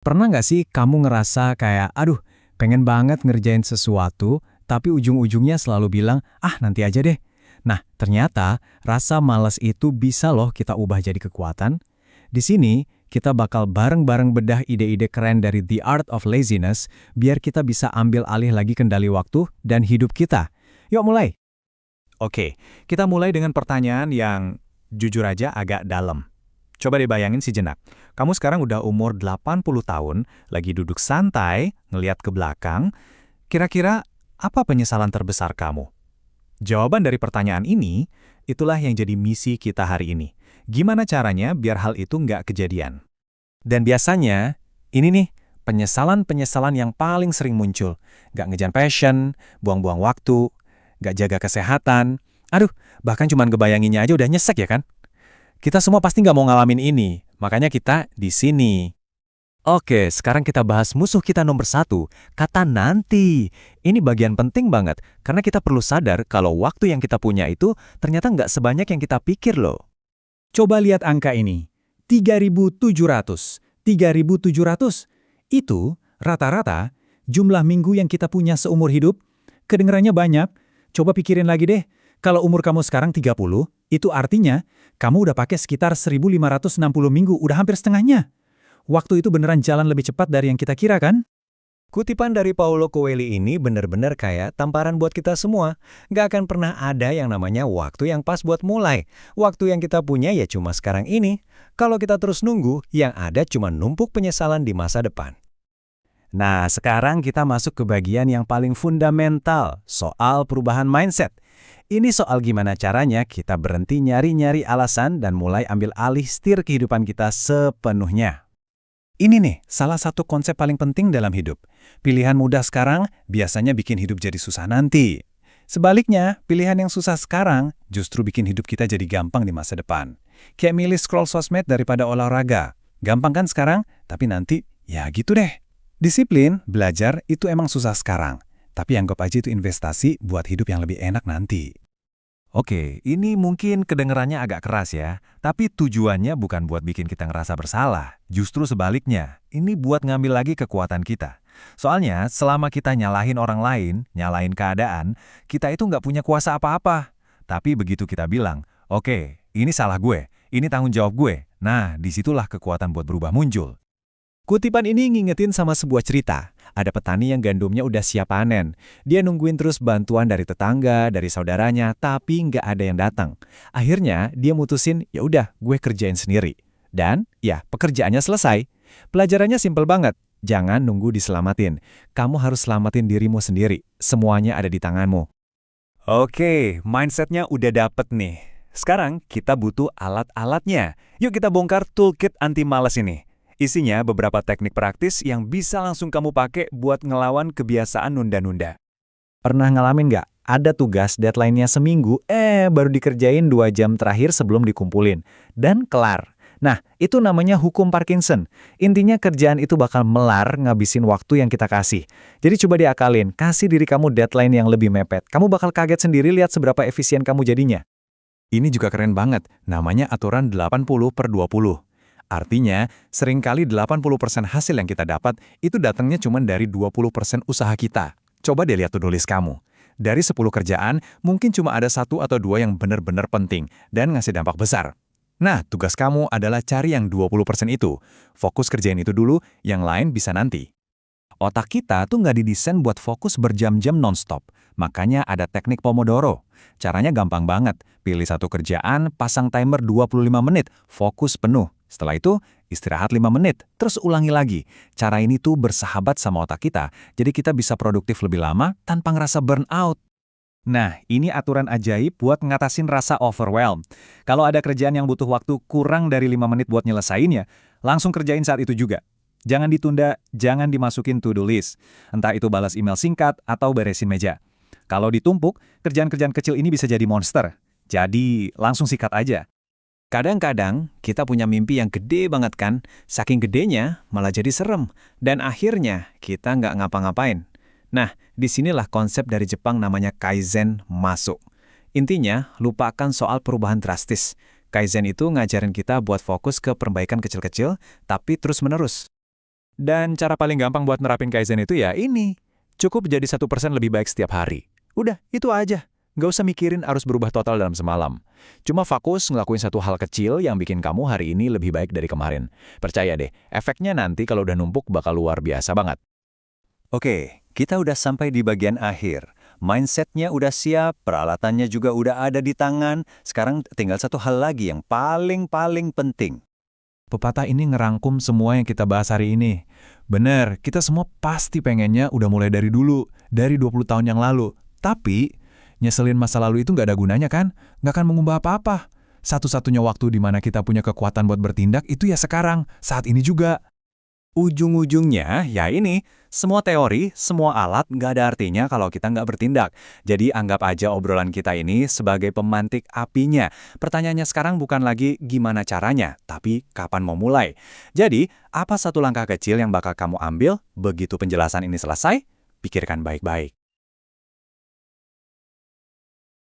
Pernah nggak sih kamu ngerasa kayak, aduh, pengen banget ngerjain sesuatu, tapi ujung-ujungnya selalu bilang, ah nanti aja deh. Nah, ternyata rasa malas itu bisa loh kita ubah jadi kekuatan. Di sini, kita bakal bareng-bareng bedah ide-ide keren dari The Art of Laziness, biar kita bisa ambil alih lagi kendali waktu dan hidup kita. Yuk mulai! Oke, kita mulai dengan pertanyaan yang jujur aja agak dalam. Coba dibayangin sejenak. Kamu sekarang udah umur 80 tahun, lagi duduk santai, ngeliat ke belakang. Kira-kira apa penyesalan terbesar kamu? Jawaban dari pertanyaan ini, itulah yang jadi misi kita hari ini. Gimana caranya biar hal itu nggak kejadian? Dan biasanya, ini nih, penyesalan-penyesalan yang paling sering muncul. Nggak ngejar passion, buang-buang waktu, nggak jaga kesehatan. Aduh, bahkan cuman ngebayanginnya aja udah nyesek ya kan? Kita semua pasti nggak mau ngalamin ini, makanya kita di sini. Oke, sekarang kita bahas musuh kita nomor satu, kata nanti. Ini bagian penting banget, karena kita perlu sadar kalau waktu yang kita punya itu ternyata nggak sebanyak yang kita pikir loh. Coba lihat angka ini, 3.700. 3.700 itu rata-rata jumlah minggu yang kita punya seumur hidup. Kedengarannya banyak, coba pikirin lagi deh. Kalau umur kamu sekarang 30, itu artinya kamu udah pakai sekitar 1.560 minggu, udah hampir setengahnya. Waktu itu beneran jalan lebih cepat dari yang kita kira kan? Kutipan dari Paulo Coelho ini benar-benar kayak tamparan buat kita semua. Nggak akan pernah ada yang namanya waktu yang pas buat mulai. Waktu yang kita punya ya cuma sekarang ini. Kalau kita terus nunggu, yang ada cuma numpuk penyesalan di masa depan. Nah, sekarang kita masuk ke bagian yang paling fundamental, soal perubahan mindset. Ini soal gimana caranya kita berhenti nyari-nyari alasan dan mulai ambil alih setir kehidupan kita sepenuhnya. Ini nih, salah satu konsep paling penting dalam hidup. Pilihan mudah sekarang biasanya bikin hidup jadi susah nanti. Sebaliknya, pilihan yang susah sekarang justru bikin hidup kita jadi gampang di masa depan. Kayak milih scroll sosmed daripada olahraga. Gampang kan sekarang, tapi nanti ya gitu deh. Disiplin, belajar itu emang susah sekarang. Tapi anggap aja itu investasi buat hidup yang lebih enak nanti. Oke, ini mungkin kedengarannya agak keras ya, tapi tujuannya bukan buat bikin kita ngerasa bersalah. Justru sebaliknya, ini buat ngambil lagi kekuatan kita. Soalnya, selama kita nyalahin orang lain, nyalahin keadaan, kita itu nggak punya kuasa apa-apa. Tapi begitu kita bilang, oke, ini salah gue, ini tanggung jawab gue. Nah, disitulah kekuatan buat berubah muncul. Kutipan ini ngingetin sama sebuah cerita. Ada petani yang gandumnya udah siap panen. Dia nungguin terus bantuan dari tetangga, dari saudaranya, tapi nggak ada yang datang. Akhirnya dia mutusin, ya udah, gue kerjain sendiri. Dan ya, pekerjaannya selesai. Pelajarannya simpel banget. Jangan nunggu diselamatin. Kamu harus selamatin dirimu sendiri. Semuanya ada di tanganmu. Oke, mindsetnya udah dapet nih. Sekarang kita butuh alat-alatnya. Yuk kita bongkar toolkit anti malas ini. Isinya beberapa teknik praktis yang bisa langsung kamu pakai buat ngelawan kebiasaan nunda-nunda. Pernah ngalamin nggak? Ada tugas deadline-nya seminggu, baru dikerjain 2 jam terakhir sebelum dikumpulin. Dan kelar. Nah, itu namanya hukum Parkinson. Intinya kerjaan itu bakal melar ngabisin waktu yang kita kasih. Jadi coba diakalin, kasih diri kamu deadline yang lebih mepet. Kamu bakal kaget sendiri lihat seberapa efisien kamu jadinya. Ini juga keren banget, namanya aturan 80/20. Artinya, seringkali 80% hasil yang kita dapat itu datangnya cuma dari 20% usaha kita. Coba deh lihat to-do list kamu. Dari 10 kerjaan, mungkin cuma ada 1 atau 2 yang benar-benar penting dan ngasih dampak besar. Nah, tugas kamu adalah cari yang 20% itu. Fokus kerjain itu dulu, yang lain bisa nanti. Otak kita tuh nggak didesain buat fokus berjam-jam non-stop. Makanya ada teknik Pomodoro. Caranya gampang banget. Pilih satu kerjaan, pasang timer 25 menit, fokus penuh. Setelah itu, istirahat 5 menit, terus ulangi lagi. Cara ini tuh bersahabat sama otak kita, jadi kita bisa produktif lebih lama tanpa ngerasa burnout. Nah, ini aturan ajaib buat ngatasin rasa overwhelm. Kalau ada kerjaan yang butuh waktu kurang dari 5 menit buat nyelesainnya, langsung kerjain saat itu juga. Jangan ditunda, jangan dimasukin to-do list. Entah itu balas email singkat atau beresin meja. Kalau ditumpuk, kerjaan-kerjaan kecil ini bisa jadi monster. Jadi, langsung sikat aja. Kadang-kadang kita punya mimpi yang gede banget kan, saking gedenya malah jadi serem, dan akhirnya kita nggak ngapa-ngapain. Nah, disinilah konsep dari Jepang namanya Kaizen masuk. Intinya, lupakan soal perubahan drastis. Kaizen itu ngajarin kita buat fokus ke perbaikan kecil-kecil, tapi terus-menerus. Dan cara paling gampang buat nerapin Kaizen itu ya ini. Cukup jadi 1% lebih baik setiap hari. Udah, itu aja. Nggak usah mikirin harus berubah total dalam semalam. Cuma fokus ngelakuin satu hal kecil yang bikin kamu hari ini lebih baik dari kemarin. Percaya deh, efeknya nanti kalau udah numpuk bakal luar biasa banget. Oke, kita udah sampai di bagian akhir. Mindsetnya udah siap, peralatannya juga udah ada di tangan. Sekarang tinggal satu hal lagi yang paling penting. Pepatah ini ngerangkum semua yang kita bahas hari ini. Bener, kita semua pasti pengennya udah mulai dari dulu, dari 20 tahun yang lalu. Tapi, nyeselin masa lalu itu nggak ada gunanya kan? Nggak akan mengubah apa-apa. Satu-satunya waktu di mana kita punya kekuatan buat bertindak itu ya sekarang, saat ini juga. Ujung-ujungnya, ya ini, semua teori, semua alat nggak ada artinya kalau kita nggak bertindak. Jadi anggap aja obrolan kita ini sebagai pemantik apinya. Pertanyaannya sekarang bukan lagi gimana caranya, tapi kapan mau mulai. Jadi, apa satu langkah kecil yang bakal kamu ambil begitu penjelasan ini selesai? Pikirkan baik-baik.